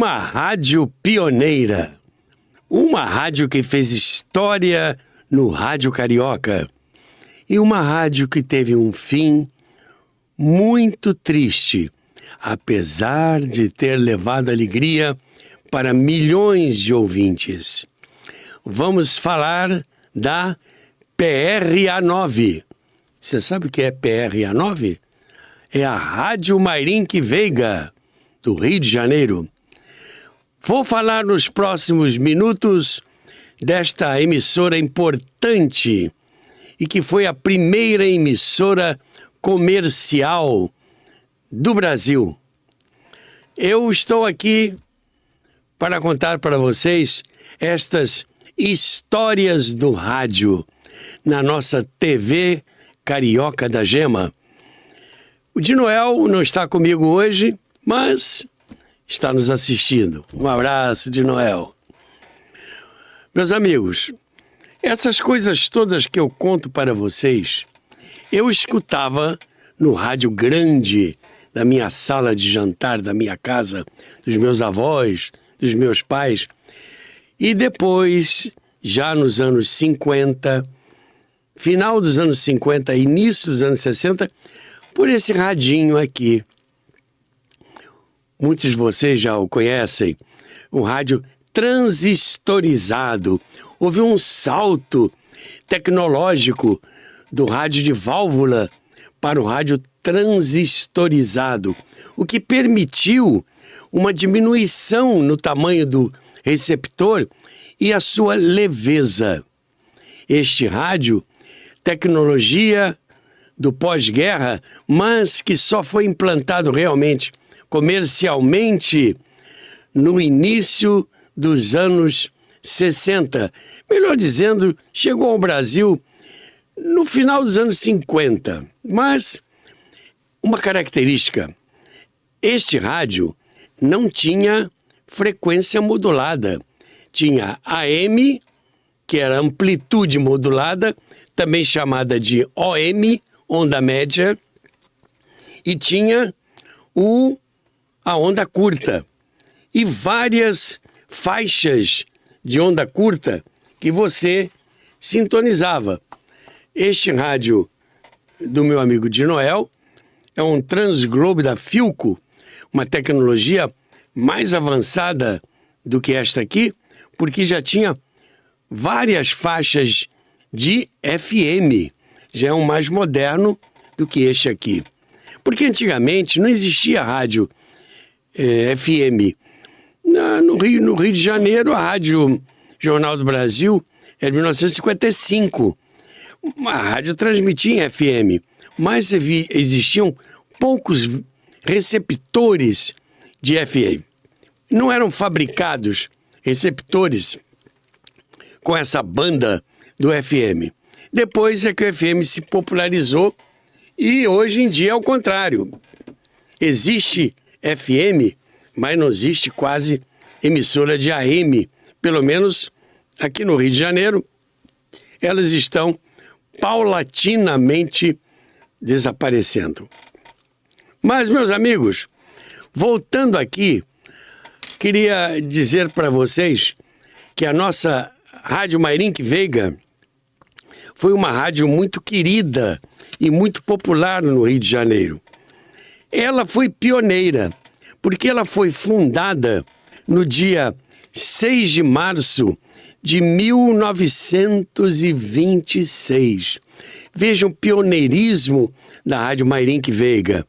Uma rádio pioneira, uma rádio que fez história no rádio carioca e uma rádio que teve um fim muito triste, apesar de ter levado alegria para milhões de ouvintes. Vamos falar da PRA9. Você sabe o que é PRA9? É a Rádio Mairinque Veiga, do Rio de Janeiro. Vou falar nos próximos minutos desta emissora importante e que foi a primeira emissora comercial do Brasil. Eu estou aqui para contar para vocês estas histórias do rádio na nossa TV Carioca da Gema. O de Noel não está comigo hoje, mas está nos assistindo. Um abraço, de Noel. Meus amigos, essas coisas todas que eu conto para vocês, eu escutava no rádio grande da minha sala de jantar, da minha casa, dos meus avós, dos meus pais. E depois, já nos anos 50, final dos anos 50, início dos anos 60, por esse radinho aqui. Muitos de vocês já o conhecem, um rádio transistorizado. Houve um salto tecnológico do rádio de válvula para o rádio transistorizado, o que permitiu uma diminuição no tamanho do receptor e a sua leveza. Este rádio, tecnologia do pós-guerra, mas que só foi implantado realmente comercialmente no início dos anos 60. Melhor dizendo, chegou ao Brasil no final dos anos 50. Mas uma característica, este rádio não tinha frequência modulada. Tinha AM, que era amplitude modulada, também chamada de OM, onda média, e tinha a onda curta e várias faixas de onda curta que você sintonizava. Este rádio do meu amigo de Noel é um Transglobe da Philco, uma tecnologia mais avançada do que esta aqui, porque já tinha várias faixas de FM, já é um mais moderno do que este aqui. Porque antigamente não existia rádio FM. No Rio de Janeiro, a Rádio Jornal do Brasil é de 1955. A rádio transmitia em FM, mas existiam poucos receptores de FM. Não eram fabricados receptores com essa banda do FM. Depois é que o FM se popularizou e hoje em dia é o contrário. Existe FM, mas não existe quase emissora de AM. Pelo menos aqui no Rio de Janeiro, elas estão paulatinamente desaparecendo. Mas, meus amigos, voltando aqui, queria dizer para vocês que a nossa Rádio Mairinque Veiga foi uma rádio muito querida e muito popular no Rio de Janeiro. Ela foi pioneira, porque ela foi fundada no dia 6 de março de 1926. Vejam o pioneirismo da Rádio Mairinque Veiga.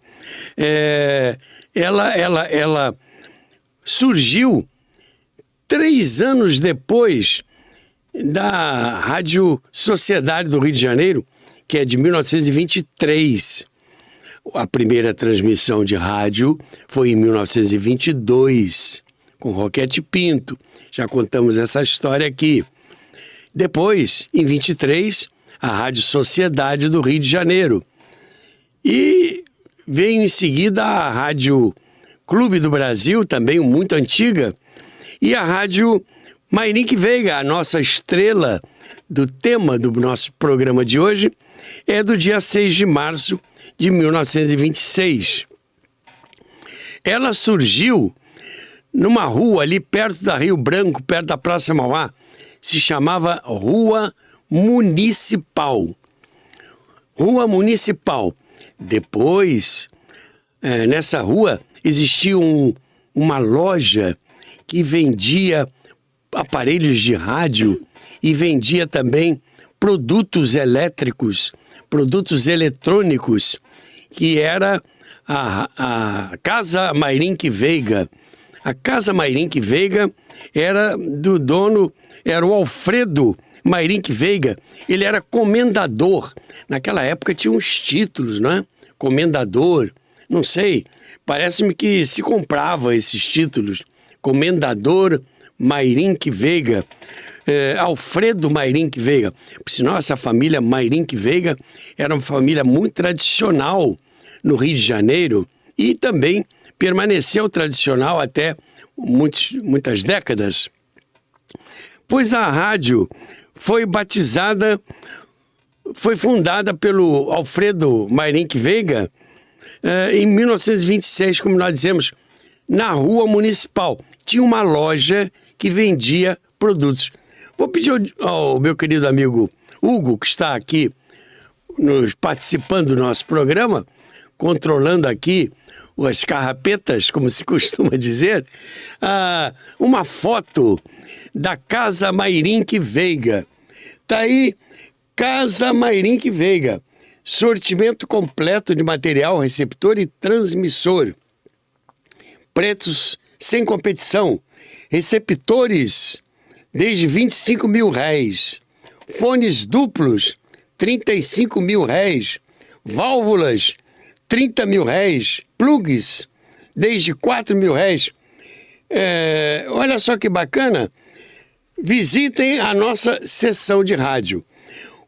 Ela surgiu 3 anos depois da Rádio Sociedade do Rio de Janeiro, que é de 1923. A primeira transmissão de rádio foi em 1922, com Roquete Pinto. Já contamos essa história aqui. Depois, em 23, a Rádio Sociedade do Rio de Janeiro. E veio em seguida a Rádio Clube do Brasil, também muito antiga, e a Rádio Mairinque Veiga, a nossa estrela do tema do nosso programa de hoje, é do dia 6 de março de 1926. Ela surgiu numa rua ali perto da Rio Branco, perto da Praça Mauá, se chamava Rua Municipal. Rua Municipal. Depois, nessa rua, existia uma loja que vendia aparelhos de rádio e vendia também produtos elétricos, produtos eletrônicos, que era a Casa Mayrink Veiga. A Casa Mayrink Veiga era do dono, era o Alfredo Mayrink Veiga. Ele era comendador. Naquela época tinha uns títulos, não é? Comendador, não sei. Parece-me que se comprava esses títulos. Comendador Mayrink Veiga. Alfredo Mayrink Veiga. Por sinal, essa família Mayrink Veiga era uma família muito tradicional no Rio de Janeiro e também permaneceu tradicional até muitas décadas. Pois a rádio foi fundada pelo Alfredo Mayrink Veiga em 1926, como nós dizemos, na Rua Municipal. Tinha uma loja que vendia produtos. Vou pedir ao meu querido amigo Hugo, que está aqui participando do nosso programa, controlando aqui as carrapetas, como se costuma dizer, uma foto da Casa Mayrink Veiga. Está aí, Casa Mayrink Veiga. Sortimento completo de material receptor e transmissor. Preços sem competição. Receptores desde R$25 mil. Fones duplos, R$35 mil. Válvulas, R$30 mil. Plugs, desde R$4 mil. Olha só que bacana. Visitem a nossa seção de rádio.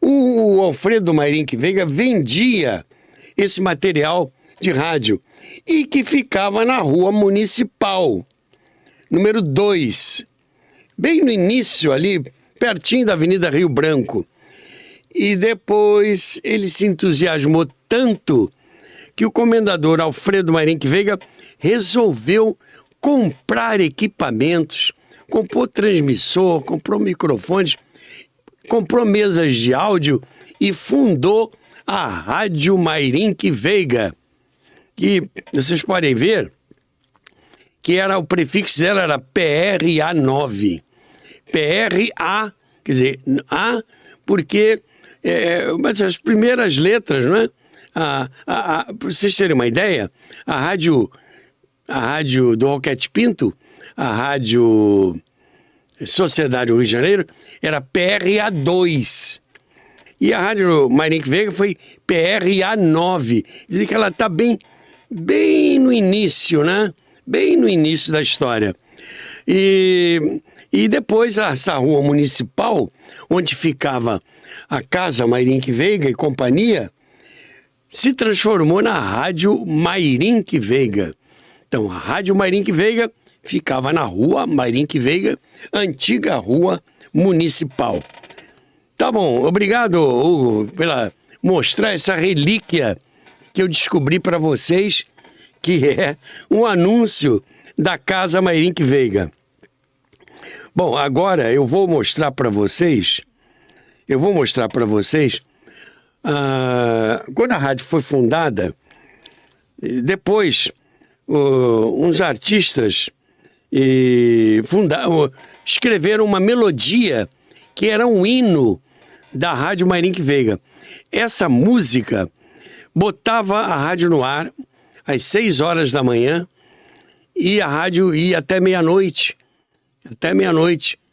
O Alfredo Mayrink Veiga vendia esse material de rádio e que ficava na Rua Municipal, número 2, bem no início ali, pertinho da Avenida Rio Branco. E depois ele se entusiasmou tanto que o comendador Alfredo Mayrink Veiga resolveu comprar equipamentos, comprou transmissor, comprou microfones, comprou mesas de áudio e fundou a Rádio Mayrink Veiga, que vocês podem ver que o prefixo dela era PRA9. PRA, quer dizer, A, porque as primeiras letras, não é? Para vocês terem uma ideia, a rádio do Roquete Pinto, a rádio Sociedade do Rio de Janeiro, era PRA2. E a rádio Mayrink Veiga foi PRA9. Dizem que ela está bem no início, né? Bem no início da história. E depois essa Rua Municipal, onde ficava a Casa Mayrink Veiga e companhia, se transformou na Rádio Mayrink Veiga. Então, a Rádio Mayrink Veiga ficava na Rua Mayrink Veiga, antiga Rua Municipal. Tá bom, obrigado, Hugo, pela mostrar essa relíquia que eu descobri para vocês, que é um anúncio da Casa Mayrink Veiga. Bom, agora eu vou mostrar para vocês, quando a rádio foi fundada, depois uns artistas escreveram uma melodia que era um hino da Rádio Mayrink Veiga. Essa música botava a rádio no ar às 6 horas da manhã e a rádio ia até meia-noite,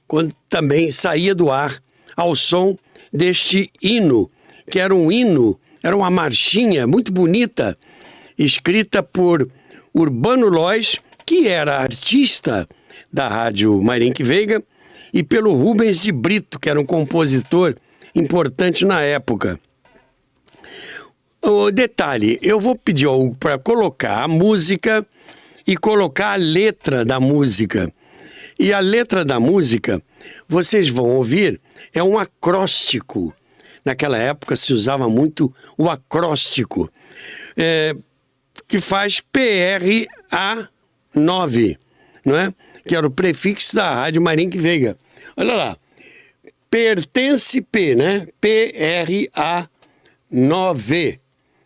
quando também saía do ar ao som deste hino, que era um hino, era uma marchinha muito bonita, escrita por Urbano Lois, que era artista da Rádio Mayrink Veiga, e pelo Rubens de Brito, que era um compositor importante na época. O detalhe, eu vou pedir ao Hugo para colocar a música e colocar a letra da música. E a letra da música, vocês vão ouvir, é um acróstico. Naquela época se usava muito o acróstico, que faz PRA9. não é? Que era o prefixo da Rádio Mayrink Veiga. Olha lá, pertence P, né? P-R-A-9,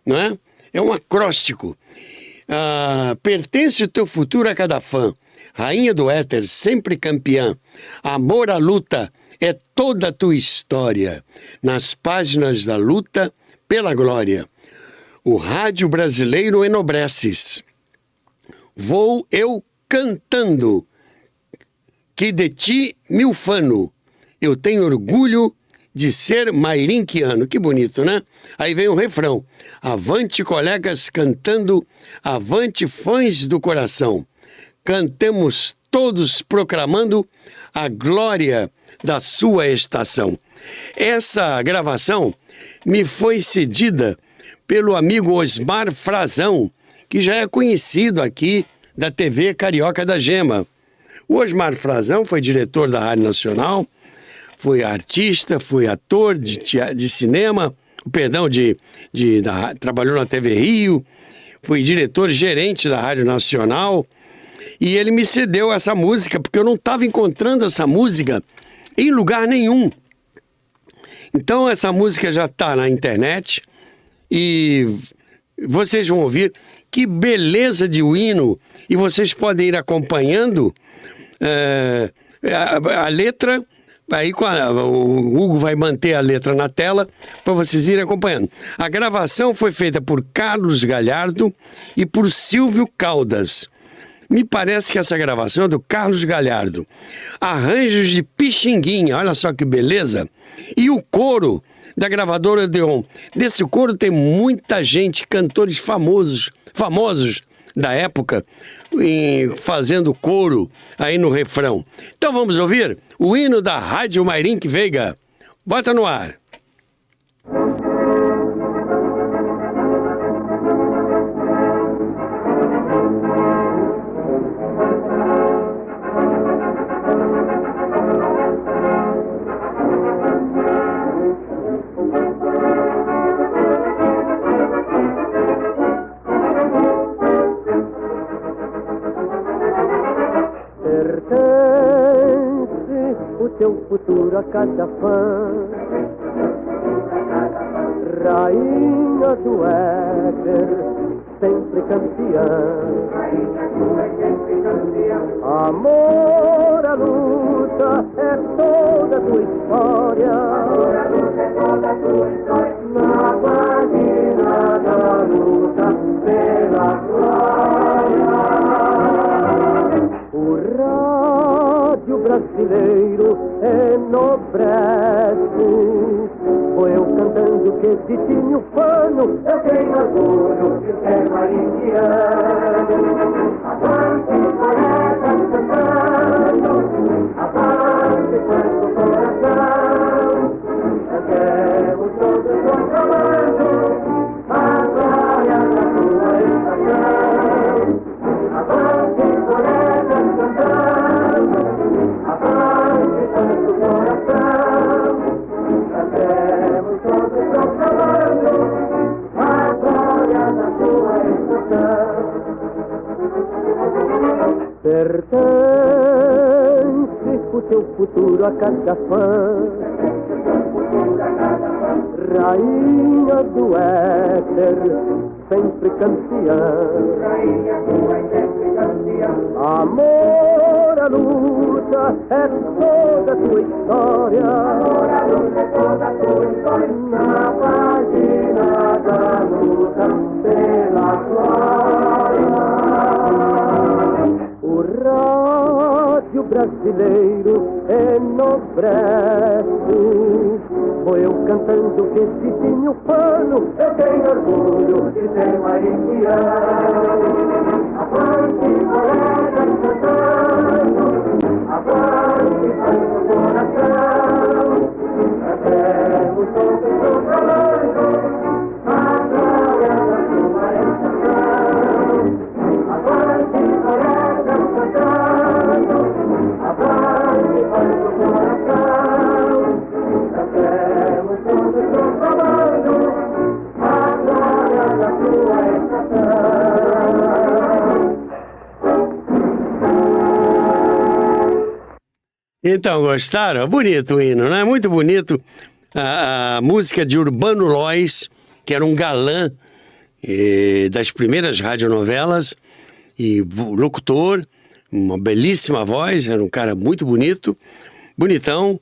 não é? É um acróstico. Pertence o teu futuro a cada fã. Rainha do éter, sempre campeã. Amor à luta é toda a tua história. Nas páginas da luta pela glória. O rádio brasileiro enobreces. Vou eu cantando, que de ti me ufano. Eu tenho orgulho de ser mairinquiano. Que bonito, né? Aí vem o refrão. Avante, colegas, cantando, avante, fãs do coração. Cantemos todos proclamando a glória da sua estação. Essa gravação me foi cedida pelo amigo Osmar Frazão, que já é conhecido aqui da TV Carioca da Gema. O Osmar Frazão foi diretor da Rádio Nacional, foi artista, foi ator de cinema, trabalhou na TV Rio, foi diretor-gerente da Rádio Nacional, e ele me cedeu essa música, porque eu não estava encontrando essa música em lugar nenhum. Então essa música já está na internet, e vocês vão ouvir que beleza de hino, e vocês podem ir acompanhando a letra. Aí o Hugo vai manter a letra na tela para vocês irem acompanhando. A gravação foi feita por Carlos Galhardo e por Silvio Caldas. Me parece que essa gravação é do Carlos Galhardo. Arranjos de Pixinguinha, olha só que beleza. E o coro da gravadora Odeon. Desse coro tem muita gente, cantores famosos da época, fazendo coro aí no refrão. Então vamos ouvir o hino da Rádio Mayrink Veiga. Bota no ar. Teu futuro a cada fã, rainha do éter, sempre campeã. Amor à luta é toda a tua história. Na página da luta pela glória. O rádio brasileiro enobrece. Vou eu cantando que de ti me ufano. Eu tenho orgulho de ser marinquiano. Avante, colegas, cantando, avante, faz do coração. Cantemos todos proclamando a glória da tua estação. Avante, colegas, cantando, avante, faz do coração. Cantemos todos proclamando a glória da tua estação. Pertence o teu futuro a cada fã, rainha do éter, sempre campeã. Amor à luta é toda a tua história. Na página da luta pela glória. O rádio brasileiro enobrece. Vou eu cantando que de ti me ufano. Eu tenho orgulho de ser marinquiano. Avante, colegas, cantando, avante, faz do coração. Cantemos todos proclamando a glória da tua estação. Avante, colegas, cantando, avante, faz do coração. Cantemos todos proclamando a glória da tua estação. Então, gostaram? Bonito o hino, não é? Muito bonito. A música de Urbano Lois, que era um galã das primeiras radionovelas e locutor, uma belíssima voz, era um cara muito bonito, bonitão.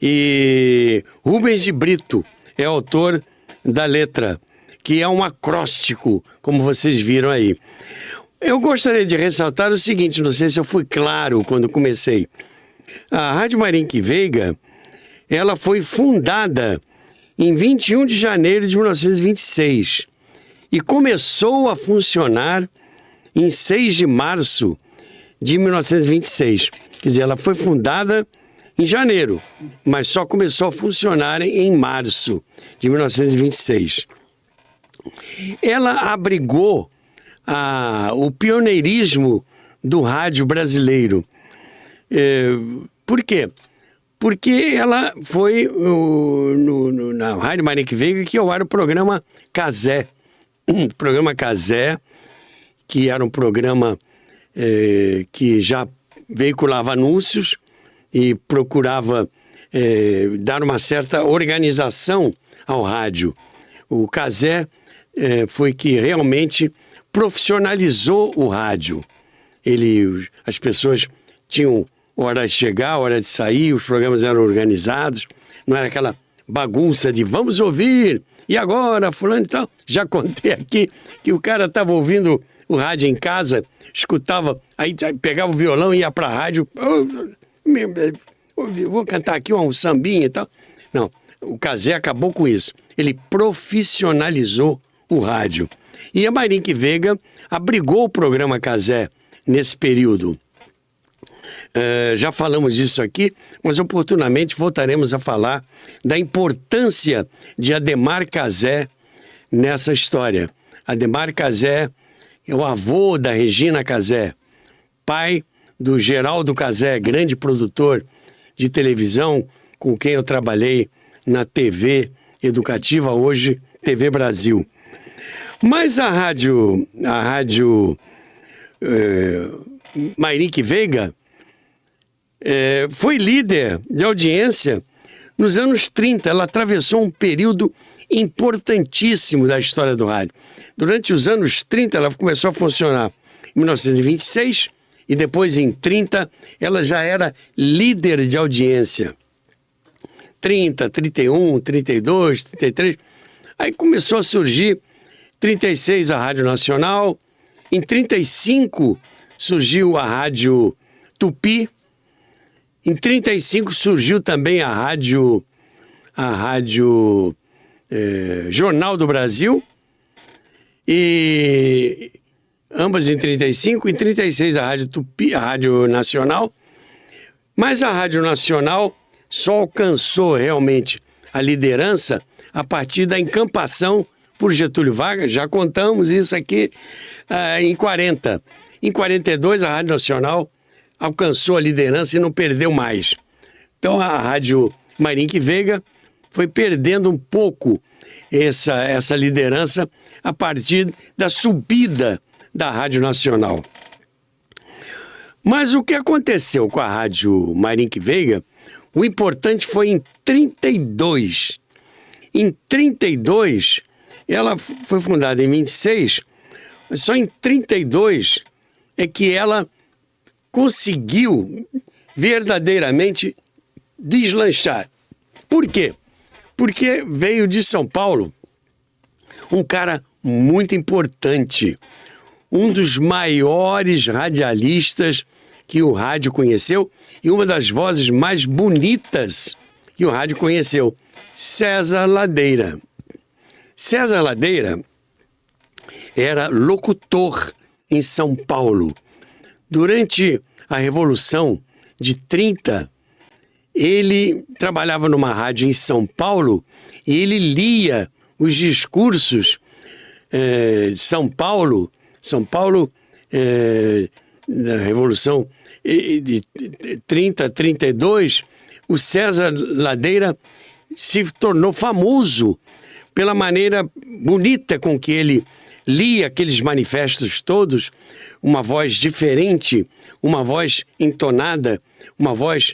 E Rubens de Brito é autor da letra, que é um acróstico, como vocês viram aí. Eu gostaria de ressaltar o seguinte, não sei se eu fui claro quando comecei. A Rádio Marinque Veiga, ela foi fundada em 21 de janeiro de 1926 e começou a funcionar em 6 de março de 1926. Quer dizer, ela foi fundada em janeiro, mas só começou a funcionar em março de 1926. Ela abrigou o pioneirismo do rádio brasileiro. Por quê? Porque ela foi na Rádio Marinque Veiga que eu era o programa Cazé. O programa Cazé, que era um programa que já veiculava anúncios e procurava dar uma certa organização ao rádio. O Cazé foi que realmente profissionalizou o rádio. As pessoas tinham hora de chegar, hora de sair, os programas eram organizados, não era aquela bagunça de vamos ouvir, e agora, fulano e tal. Já contei aqui que o cara estava ouvindo o rádio em casa, escutava, aí pegava o violão e ia para a rádio, vou cantar aqui um sambinha e tal. Não, o Cazé acabou com isso. Ele profissionalizou o rádio. E a Marinque Veiga abrigou o programa Cazé nesse período. Já falamos disso aqui, mas oportunamente voltaremos a falar da importância de Ademar Cazé nessa história. Ademar Cazé é o avô da Regina Cazé, pai do Geraldo Cazé, grande produtor de televisão com quem eu trabalhei na TV educativa, hoje TV Brasil. Mas a rádio Marinque Veiga foi líder de audiência nos anos 30. Ela atravessou um período importantíssimo da história do rádio. Durante os anos 30, ela começou a funcionar em 1926 e depois em 30 ela já era líder de audiência. 30, 31, 32, 33. Aí começou a surgir 36 a Rádio Nacional. Em 35 surgiu a Rádio Tupi. Em 35 surgiu também a Rádio Jornal do Brasil. E ambas em 35, em 36 a Rádio Tupi, a Rádio Nacional. Mas a Rádio Nacional só alcançou realmente a liderança a partir da encampação por Getúlio Vargas. Já contamos isso aqui em 40. Em 42 a Rádio Nacional alcançou a liderança e não perdeu mais. Então a Rádio Marinque Veiga foi perdendo um pouco essa liderança a partir da subida da Rádio Nacional. Mas o que aconteceu com a Rádio Marinque Veiga, o importante foi em 32. Em 32, ela foi fundada em 26, mas só em 32 é que ela conseguiu verdadeiramente deslanchar. Por quê? Porque veio de São Paulo um cara muito importante, um dos maiores radialistas que o rádio conheceu e uma das vozes mais bonitas que o rádio conheceu, César Ladeira. César Ladeira era locutor em São Paulo. Durante a Revolução de 30, ele trabalhava numa rádio em São Paulo e ele lia os discursos de São Paulo, na Revolução de 30, 32, o César Ladeira se tornou famoso pela maneira bonita com que ele lia aqueles manifestos todos, uma voz diferente, uma voz entonada, uma voz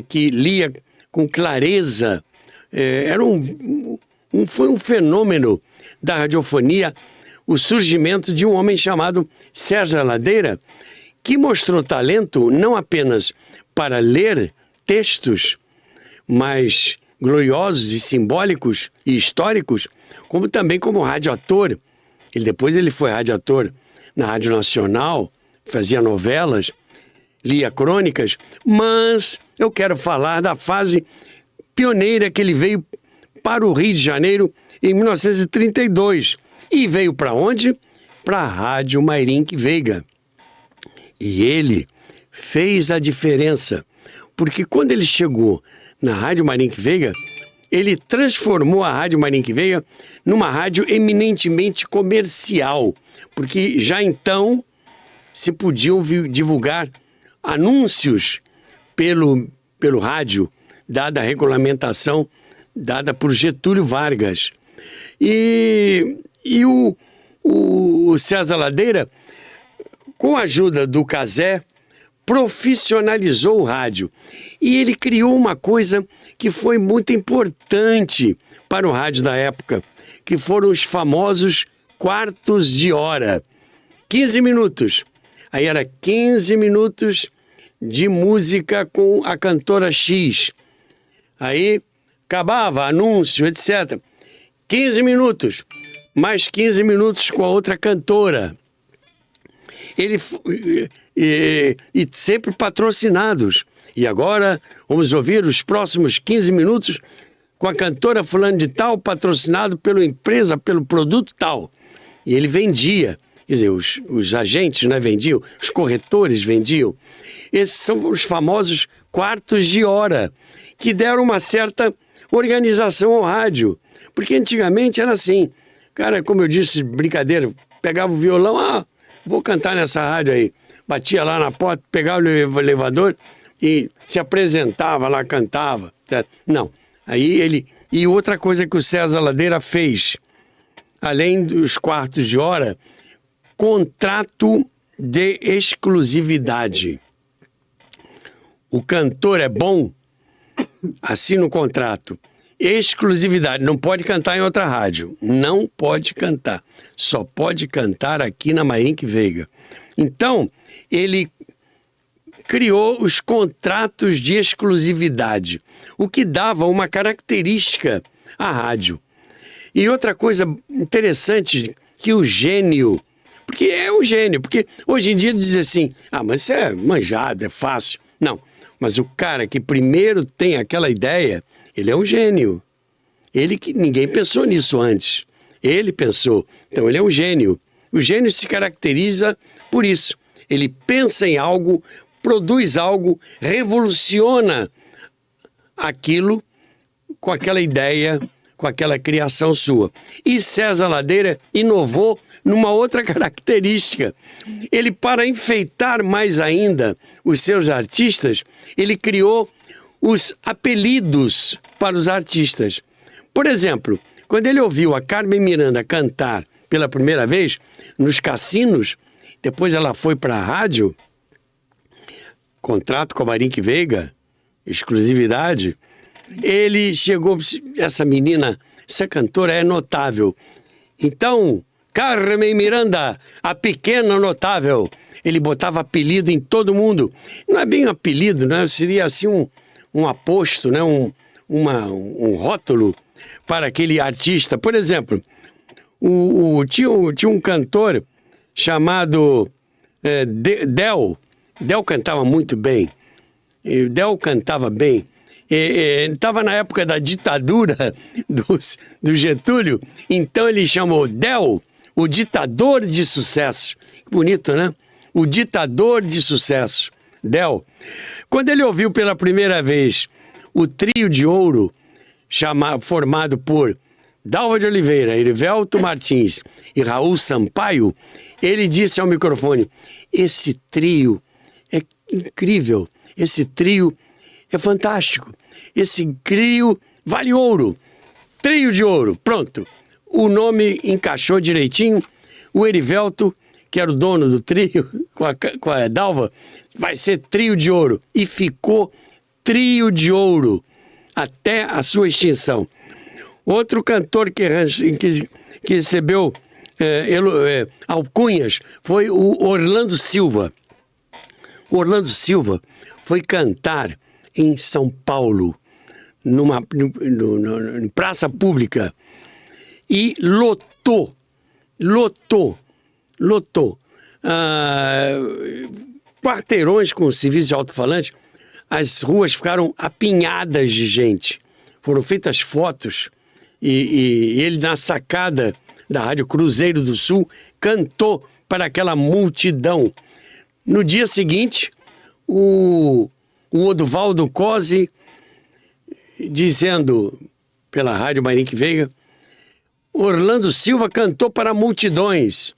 que lia com clareza. Foi um fenômeno da radiofonia o surgimento de um homem chamado César Ladeira, que mostrou talento não apenas para ler textos mais gloriosos e simbólicos e históricos, como também como radioator. Depois ele foi radioator na Rádio Nacional, fazia novelas, lia crônicas, mas eu quero falar da fase pioneira que ele veio para o Rio de Janeiro em 1932. E veio para onde? Para a Rádio Mairinque Veiga. E ele fez a diferença, porque quando ele chegou na Rádio Mairinque Veiga, ele transformou a Rádio Mairinque Veiga numa rádio eminentemente comercial, porque já então se podiam divulgar anúncios pelo rádio, dada a regulamentação dada por Getúlio Vargas. E o César Ladeira, com a ajuda do Cazé, profissionalizou o rádio. E ele criou uma coisa que foi muito importante para o rádio da época, que foram os famosos quartos de hora. 15 minutos. Aí era 15 minutos de música com a cantora X. Aí acabava, anúncio, etc. 15 minutos. Mais 15 minutos com a outra cantora. E sempre patrocinados. E agora vamos ouvir os próximos 15 minutos com a cantora fulano de tal, patrocinado pela empresa, pelo produto tal. E ele vendia. Quer dizer, os agentes, né, vendiam, os corretores vendiam. Esses são os famosos quartos de hora, que deram uma certa organização ao rádio. Porque antigamente era assim. Cara, como eu disse, brincadeira, pegava o violão, vou cantar nessa rádio aí. Batia lá na porta, pegava o elevador e se apresentava lá, cantava. Certo? Não. Aí E outra coisa que o César Ladeira fez, além dos quartos de hora, contrato de exclusividade. O cantor é bom, assina o contrato. Exclusividade, não pode cantar em outra rádio. Não pode cantar. Só pode cantar aqui na Mairinque Veiga. Então, ele criou os contratos de exclusividade, o que dava uma característica à rádio. E outra coisa interessante, que o gênio, porque é um gênio, porque hoje em dia diz assim, mas isso é manjado, é fácil. Não, mas o cara que primeiro tem aquela ideia, ele é um gênio. Ele que ninguém pensou nisso antes. Ele pensou. Então ele é um gênio. O gênio se caracteriza por isso. Ele pensa em algo, produz algo, revoluciona aquilo com aquela ideia, com aquela criação sua. E César Ladeira inovou numa outra característica. Ele, para enfeitar mais ainda os seus artistas, ele criou os apelidos para os artistas. Por exemplo, quando ele ouviu a Carmen Miranda cantar pela primeira vez nos cassinos, depois ela foi para a rádio, contrato com a Mairinque Veiga, exclusividade, ele chegou, essa menina, essa cantora é notável. Então, Carmen Miranda, a pequena notável. Ele botava apelido em todo mundo. Não é bem um apelido, né? Seria assim um aposto, né? um rótulo para aquele artista. Por exemplo, tinha um cantor chamado Del. Del cantava muito bem. Del cantava bem. Estava na época da ditadura do Getúlio, então ele chamou Del, o ditador de sucesso. Bonito, né? O ditador de sucesso, Del. Quando ele ouviu pela primeira vez o trio de ouro, formado por Dalva de Oliveira, Erivelto Martins e Raul Sampaio, ele disse ao microfone, esse trio é incrível, esse trio é fantástico, esse trio vale ouro, trio de ouro, pronto. O nome encaixou direitinho, o Erivelto, que era o dono do trio, com a Dalva, vai ser trio de ouro. E ficou trio de ouro até a sua extinção. Outro cantor que recebeu alcunhas foi o Orlando Silva. O Orlando Silva foi cantar em São Paulo, numa praça pública, e lotou. Quarteirões com civis de alto-falante, as ruas ficaram apinhadas de gente. Foram feitas fotos e ele, na sacada da Rádio Cruzeiro do Sul, cantou para aquela multidão. No dia seguinte, o Oduvaldo Cosi, dizendo pela Rádio Mayrink Veiga, Orlando Silva cantou para multidões.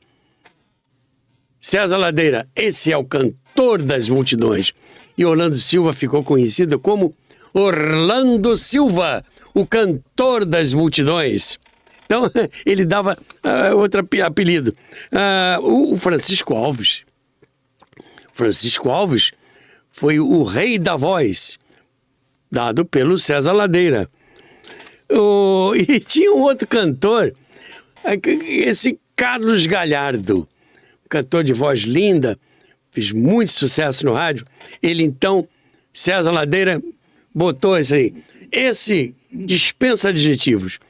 César Ladeira, esse é o cantor das multidões. E Orlando Silva ficou conhecido como Orlando Silva, o cantor das multidões. Então, ele dava outro apelido. O Francisco Alves. Francisco Alves foi o rei da voz, dado pelo César Ladeira. E tinha um outro cantor, esse Carlos Galhardo, cantor de voz linda, fez muito sucesso no rádio. Ele, então, César Ladeira, botou isso aí. Esse dispensa adjetivos.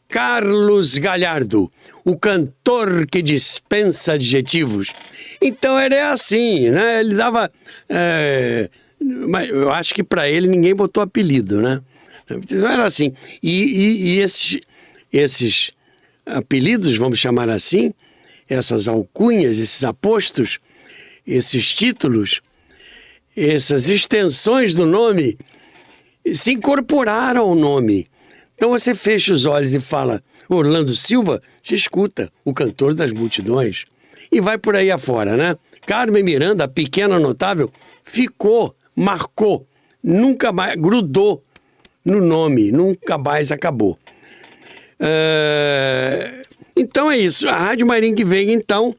Carlos Galhardo, o cantor que dispensa adjetivos. Então era assim, né? Ele dava... mas eu acho que para ele ninguém botou apelido, né? Era assim. E esses apelidos, vamos chamar assim, essas alcunhas, esses apostos, esses títulos, essas extensões do nome, se incorporaram ao nome. Então você fecha os olhos e fala Orlando Silva, se escuta, o cantor das multidões. E vai por aí afora, né? Carmen Miranda, a pequena notável, marcou, nunca mais, grudou no nome, nunca mais acabou. Então é isso. A Rádio Mayrink Veiga, então,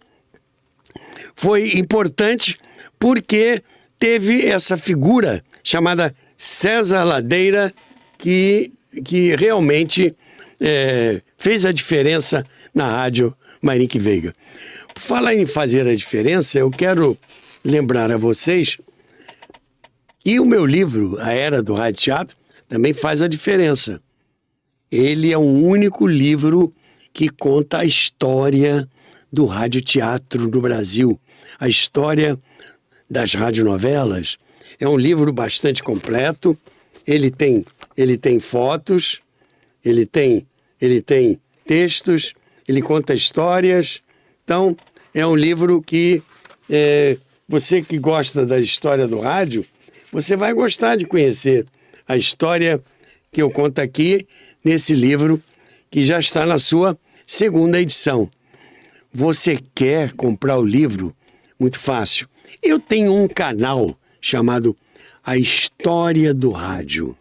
foi importante porque teve essa figura chamada César Ladeira que realmente fez a diferença na Rádio Mayrink Veiga. Por falar em fazer a diferença, eu quero lembrar a vocês que o meu livro, A Era do Rádio Teatro, também faz a diferença. Ele é o único livro que conta a história do radioteatro no Brasil, a história das radionovelas. É um livro bastante completo, ele tem fotos, ele tem textos, ele conta histórias. Então, é um livro que você que gosta da história do rádio, você vai gostar de conhecer a história que eu conto aqui nesse livro, que já está na sua segunda edição. Você quer comprar o livro? Muito fácil. Eu tenho um canal chamado A História do Rádio.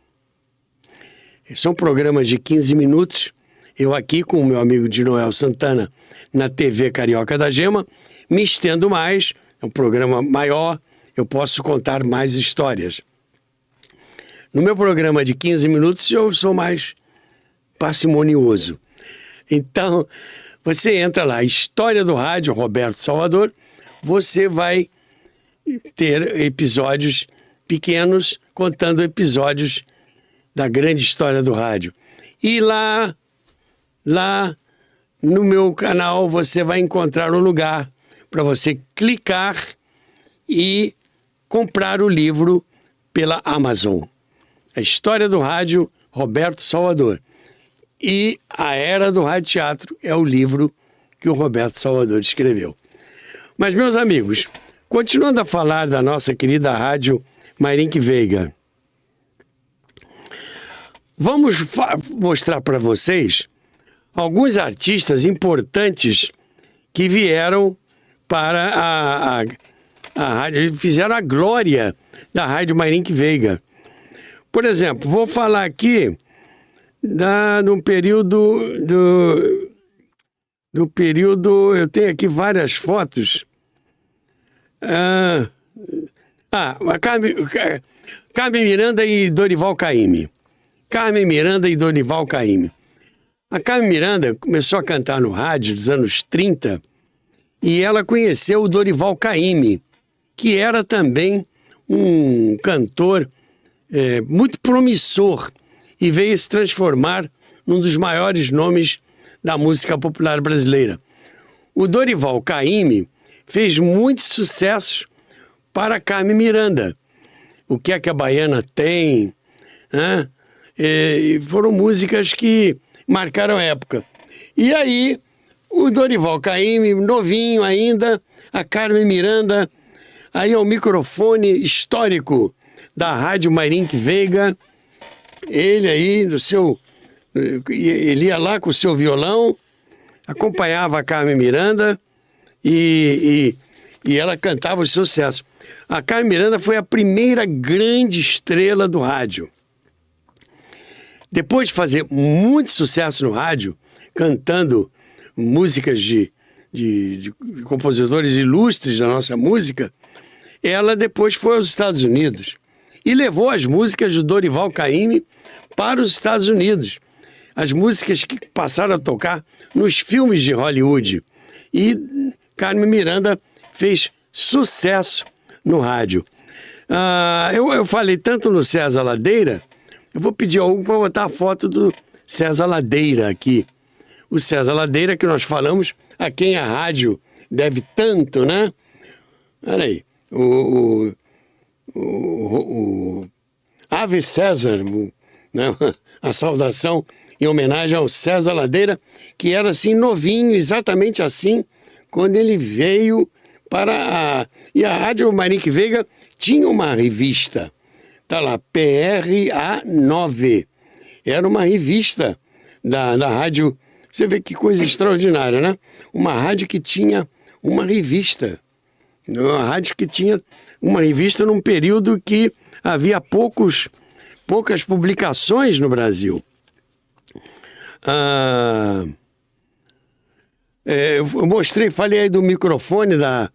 São programas de 15 minutos. Eu aqui com o meu amigo de Noel Santana na TV Carioca da Gema, me estendo mais, é um programa maior, eu posso contar mais histórias. No meu programa de 15 minutos eu sou mais parcimonioso. Então, você entra lá, História do Rádio, Roberto Salvador, você vai ter episódios pequenos contando episódios da grande história do rádio. E lá no meu canal você vai encontrar um lugar para você clicar e comprar o livro pela Amazon. A História do Rádio, Roberto Salvador. E A Era do Rádio Teatro é o livro que o Roberto Salvador escreveu. Mas, meus amigos, continuando a falar da nossa querida Rádio Mayrink Veiga, vamos mostrar para vocês alguns artistas importantes que vieram para a rádio, fizeram a glória da Rádio Mayrink Veiga. Por exemplo, vou falar aqui do período, eu tenho aqui várias fotos. Carmen Miranda e Dorival Caymmi. Carmen Miranda e Dorival Caymmi. A Carmen Miranda começou a cantar no rádio dos anos 30 e ela conheceu o Dorival Caymmi, que era também um cantor muito promissor e veio se transformar num dos maiores nomes da música popular brasileira. O Dorival Caymmi fez muitos sucessos para Carmen Miranda. O que é que a baiana tem? Né? Foram músicas que marcaram a época. E aí, o Dorival Caymmi, novinho ainda, a Carmen Miranda, aí ao microfone histórico da Rádio Marink Veiga, ele aí, ele ia lá com o seu violão, acompanhava a Carmen Miranda e ela cantava os sucessos. A Carmen Miranda foi a primeira grande estrela do rádio. Depois de fazer muito sucesso no rádio, cantando músicas de compositores ilustres da nossa música, ela depois foi aos Estados Unidos e levou as músicas do Dorival Caymmi para os Estados Unidos. As músicas que passaram a tocar nos filmes de Hollywood. E Carmen Miranda fez sucesso no rádio. Eu falei tanto no César Ladeira, eu vou pedir a Hugo para botar a foto do César Ladeira aqui. O César Ladeira, que nós falamos, a quem a rádio deve tanto, né? Olha aí, o Ave César, né? A saudação em homenagem ao César Ladeira, que era assim novinho, exatamente assim, quando ele veio para E a Rádio Marink Veiga tinha uma revista, tá lá, PRA9. Era uma revista da rádio. Você vê que coisa extraordinária, né? Uma rádio que tinha uma revista. Uma rádio que tinha uma revista num período que havia poucas publicações no Brasil. Eu falei aí do microfone da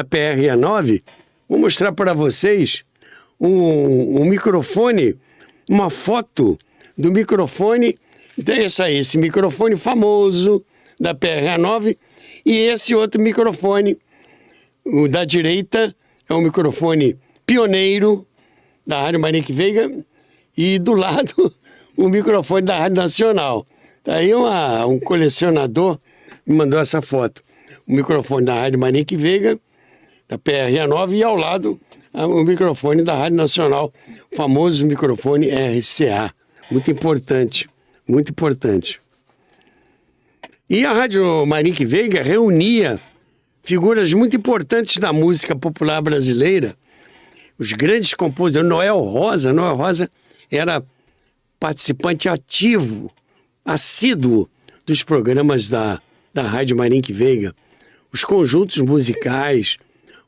PRA9. Vou mostrar para vocês um microfone, uma foto do microfone. Esse microfone famoso da PRA9 e esse outro microfone, o da direita, é um microfone pioneiro da Rádio Marink Veiga e do lado o microfone da Rádio Nacional. Aí um colecionador me mandou essa foto. O microfone da Rádio Marink Veiga, da PRA9, e ao lado o microfone da Rádio Nacional, o famoso microfone RCA. Muito importante, muito importante. E a Rádio Marink Veiga reunia figuras muito importantes da música popular brasileira. Os grandes compositores, Noel Rosa era participante ativo, assíduo dos programas da Rádio Marink Veiga. Os conjuntos musicais,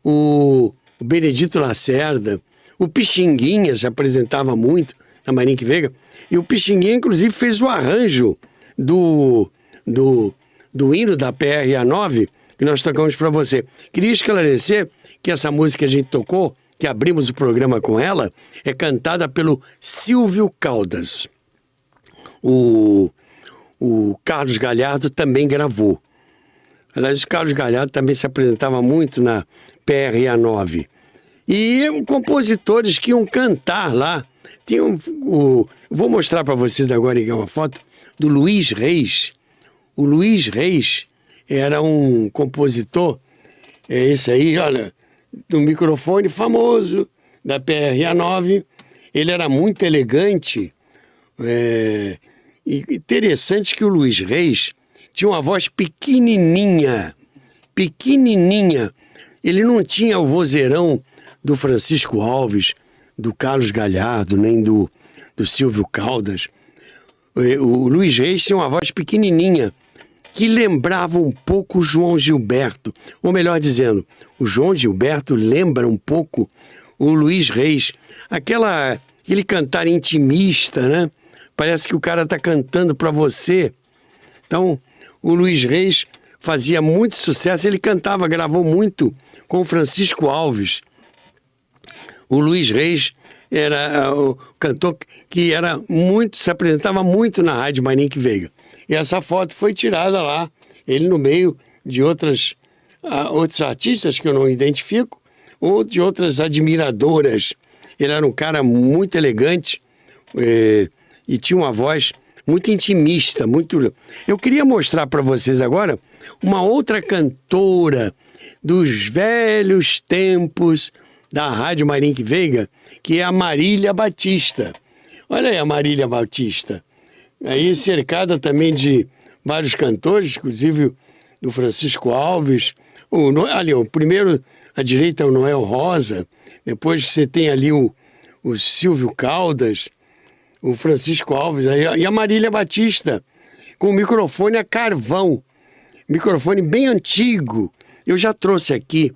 o Benedito Lacerda, o Pixinguinha se apresentava muito na Marink Veiga, e o Pixinguinha, inclusive, fez o arranjo do hino da PRA9, que nós tocamos para você. Queria esclarecer que essa música que a gente tocou, que abrimos o programa com ela, é cantada pelo Silvio Caldas. O Carlos Galhardo também gravou. Aliás, o Carlos Galhardo também se apresentava muito na PRA9. E compositores que iam cantar lá. Vou mostrar para vocês agora uma foto do Luiz Reis. O Luiz Reis era um compositor, esse aí, olha, do microfone famoso da PRA9. Ele era muito elegante. E interessante que o Luiz Reis tinha uma voz pequenininha. Ele não tinha o vozeirão do Francisco Alves, do Carlos Galhardo, nem do Silvio Caldas. O Luiz Reis tinha uma voz pequenininha, que lembrava um pouco o João Gilberto. Ou melhor dizendo, o João Gilberto lembra um pouco o Luiz Reis. Aquele cantar intimista, né? Parece que o cara está cantando para você. Então, o Luiz Reis fazia muito sucesso. Ele gravou muito com o Francisco Alves. O Luiz Reis era o cantor que se apresentava muito na Rádio Marinique Veiga. E essa foto foi tirada lá, ele no meio de outros artistas que eu não identifico, ou de outras admiradoras. Ele era um cara muito elegante e tinha uma voz muito intimista, muito... Eu queria mostrar para vocês agora uma outra cantora dos velhos tempos da Rádio Marinique Veiga, que é a Marília Batista. Olha aí a Marília Batista. Aí cercada também de vários cantores, inclusive do Francisco Alves. O primeiro à direita é o Noel Rosa, depois você tem ali o Silvio Caldas, o Francisco Alves e a Marília Batista, com o microfone a carvão, microfone bem antigo. Eu já trouxe aqui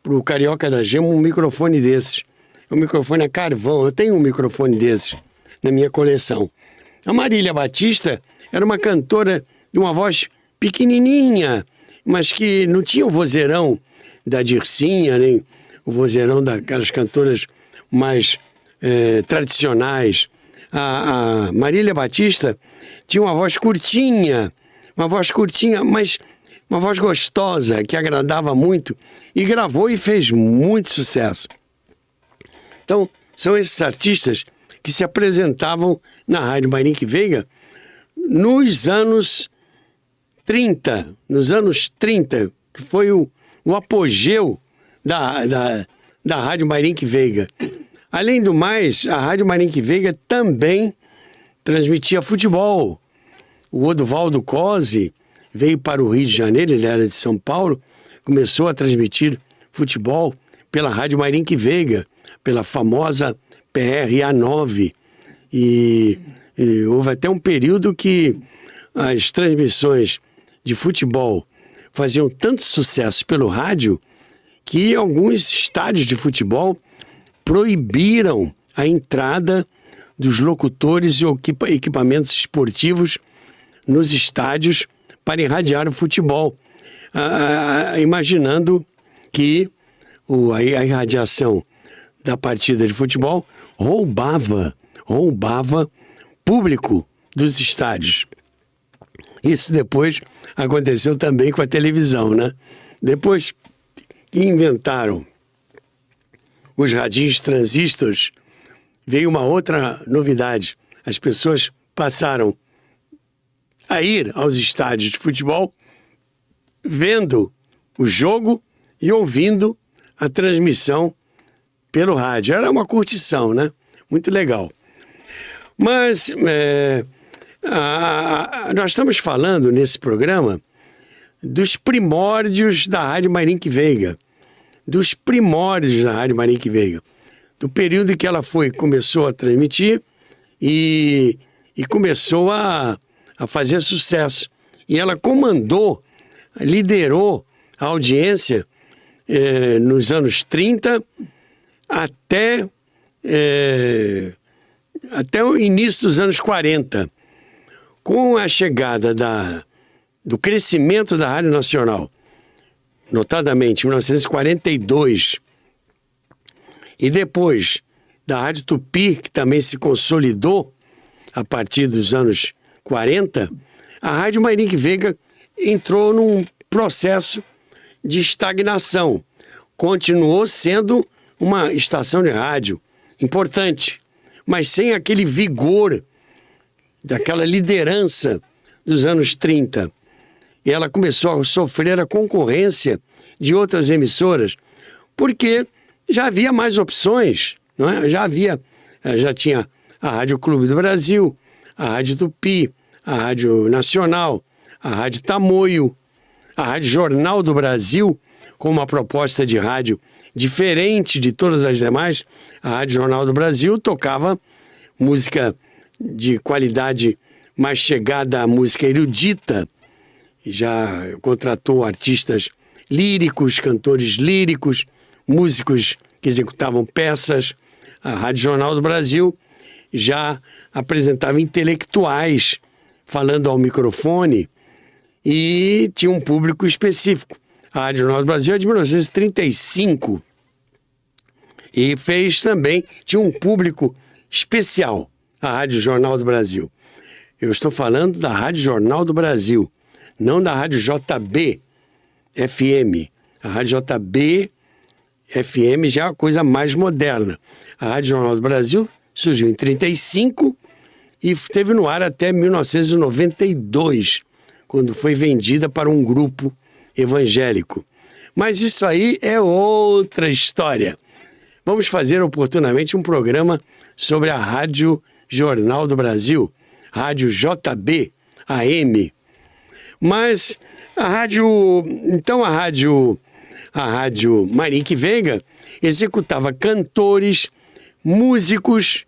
para o Carioca da Gema um microfone desses, um microfone a carvão. Eu tenho um microfone desses na minha coleção. A Marília Batista era uma cantora de uma voz pequenininha, mas que não tinha o vozeirão da Dircinha, nem o vozeirão daquelas cantoras mais tradicionais. A Marília Batista tinha uma voz curtinha, mas uma voz gostosa, que agradava muito, e gravou e fez muito sucesso. Então, são esses artistas que se apresentavam na Rádio Marinique Veiga nos anos 30, que foi o apogeu da Rádio Marinique Veiga. Além do mais, a Rádio Marinique Veiga também transmitia futebol. O Oduvaldo Cosi veio para o Rio de Janeiro, ele era de São Paulo, começou a transmitir futebol pela Rádio Marinique Veiga, pela famosa PRA9. E houve até um período que as transmissões de futebol faziam tanto sucesso pelo rádio que alguns estádios de futebol proibiram a entrada dos locutores e equipamentos esportivos nos estádios para irradiar o futebol, imaginando que a irradiação da partida de futebol roubava público dos estádios. Isso depois aconteceu também com a televisão, né? Depois que inventaram os radinhos transistores, veio uma outra novidade. As pessoas passaram a ir aos estádios de futebol vendo o jogo e ouvindo a transmissão pelo rádio. Era uma curtição, né? Muito legal. Mas nós estamos falando nesse programa dos primórdios da Rádio Marinique Veiga. Dos primórdios da Rádio Marinique Veiga. Do período em que ela começou a transmitir e começou a fazer sucesso. E ela liderou a audiência nos anos 30 até o início dos anos 40. Com a chegada do crescimento da Rádio Nacional, notadamente em 1942, e depois da Rádio Tupi, que também se consolidou a partir dos anos 40, a Rádio Marinique Veiga entrou num processo de estagnação. Continuou sendo uma estação de rádio importante, mas sem aquele vigor daquela liderança dos anos 30. E ela começou a sofrer a concorrência de outras emissoras, porque já havia mais opções, não é? Já tinha a Rádio Clube do Brasil, a Rádio Tupi, a Rádio Nacional, a Rádio Tamoio, a Rádio Jornal do Brasil, com uma proposta de rádio diferente de todas as demais. A Rádio Jornal do Brasil tocava música de qualidade mais chegada à música erudita, já contratou artistas líricos, cantores líricos, músicos que executavam peças. A Rádio Jornal do Brasil já apresentava intelectuais falando ao microfone e tinha um público específico. A Rádio Jornal do Brasil é de 1935. E fez também, tinha um público especial, a Rádio Jornal do Brasil. Eu estou falando da Rádio Jornal do Brasil, não da Rádio JB FM. A Rádio JB FM já é uma coisa mais moderna. A Rádio Jornal do Brasil surgiu em 1935 e esteve no ar até 1992, quando foi vendida para um grupo evangélico. Mas isso aí é outra história. Vamos fazer oportunamente um programa sobre a Rádio Jornal do Brasil, Rádio JB AM. Mas a Rádio Marink Veiga executava cantores, músicos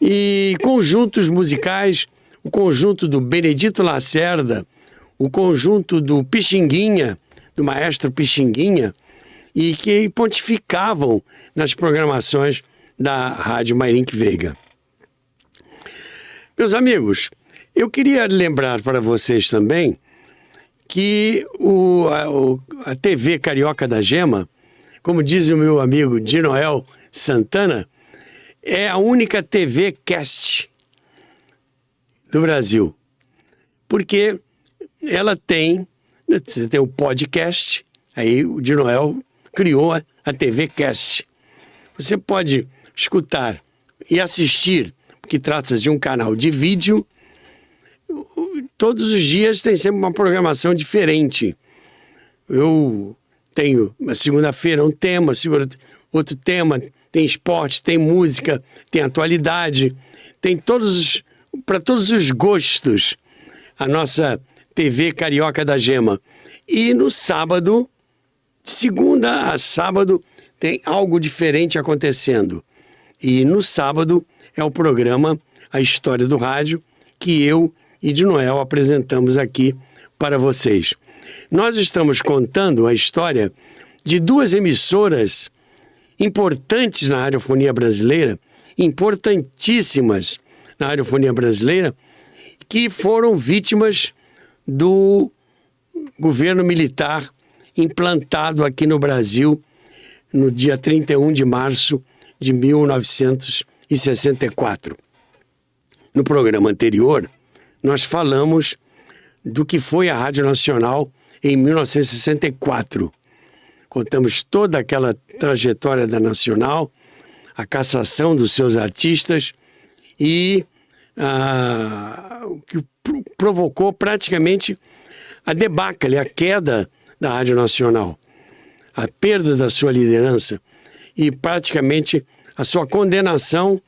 e conjuntos musicais, o conjunto do Benedito Lacerda, o conjunto do Pixinguinha, do maestro Pixinguinha, e que pontificavam nas programações da Rádio Marink Veiga. Meus amigos, eu queria lembrar para vocês também que a TV Carioca da Gema, como diz o meu amigo Dinoel Santana, é a única TV cast do Brasil. Porque ela tem o podcast, aí o Dinoel criou a TV cast. Você pode escutar e assistir, porque trata-se de um canal de vídeo. Todos os dias tem sempre uma programação diferente. Eu tenho, uma segunda-feira, um tema, outro tema, tem esporte, tem música, tem atualidade, tem para todos os gostos, a nossa TV Carioca da Gema. E no sábado, de segunda a sábado, tem algo diferente acontecendo. E no sábado é o programa A História do Rádio, que eu e de Noel apresentamos aqui para vocês. Nós estamos contando a história de duas emissoras importantes na radiofonia brasileira, importantíssimas na radiofonia brasileira, que foram vítimas do governo militar implantado aqui no Brasil no dia 31 de março de 1964. No programa anterior, nós falamos do que foi a Rádio Nacional em 1964. Contamos toda aquela trajetória da Nacional, a cassação dos seus artistas e o que provocou praticamente a debacle, a queda da Rádio Nacional, a perda da sua liderança e praticamente a sua condenação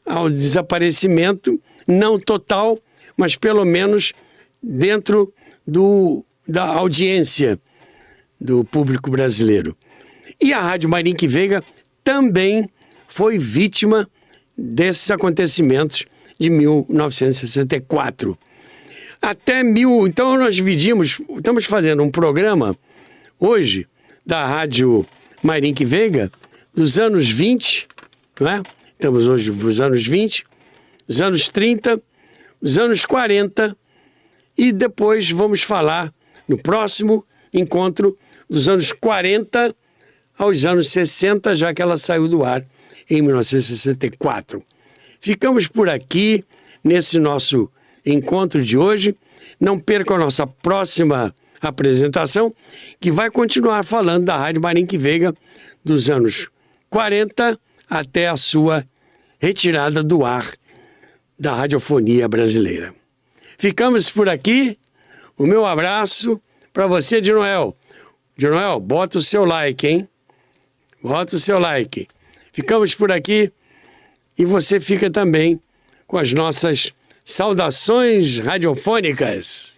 ao desaparecimento, não total, mas pelo menos dentro da audiência do público brasileiro. E a Rádio Marink Veiga também foi vítima desses acontecimentos de 1964. Então nós estamos fazendo um programa hoje da Rádio Marink Veiga dos anos 20, não é? Estamos hoje nos anos 20, os anos 30, os anos 40 e depois vamos falar no próximo encontro dos anos 40 aos anos 60, já que ela saiu do ar em 1964. Ficamos por aqui nesse nosso encontro de hoje. Não percam a nossa próxima apresentação, que vai continuar falando da Rádio Marink Veiga dos anos 40 até a sua retirada do ar da radiofonia brasileira. Ficamos por aqui. O meu abraço para você, de Noel. De Noel, bota o seu like, hein? Bota o seu like. Ficamos por aqui e você fica também com as nossas saudações radiofônicas.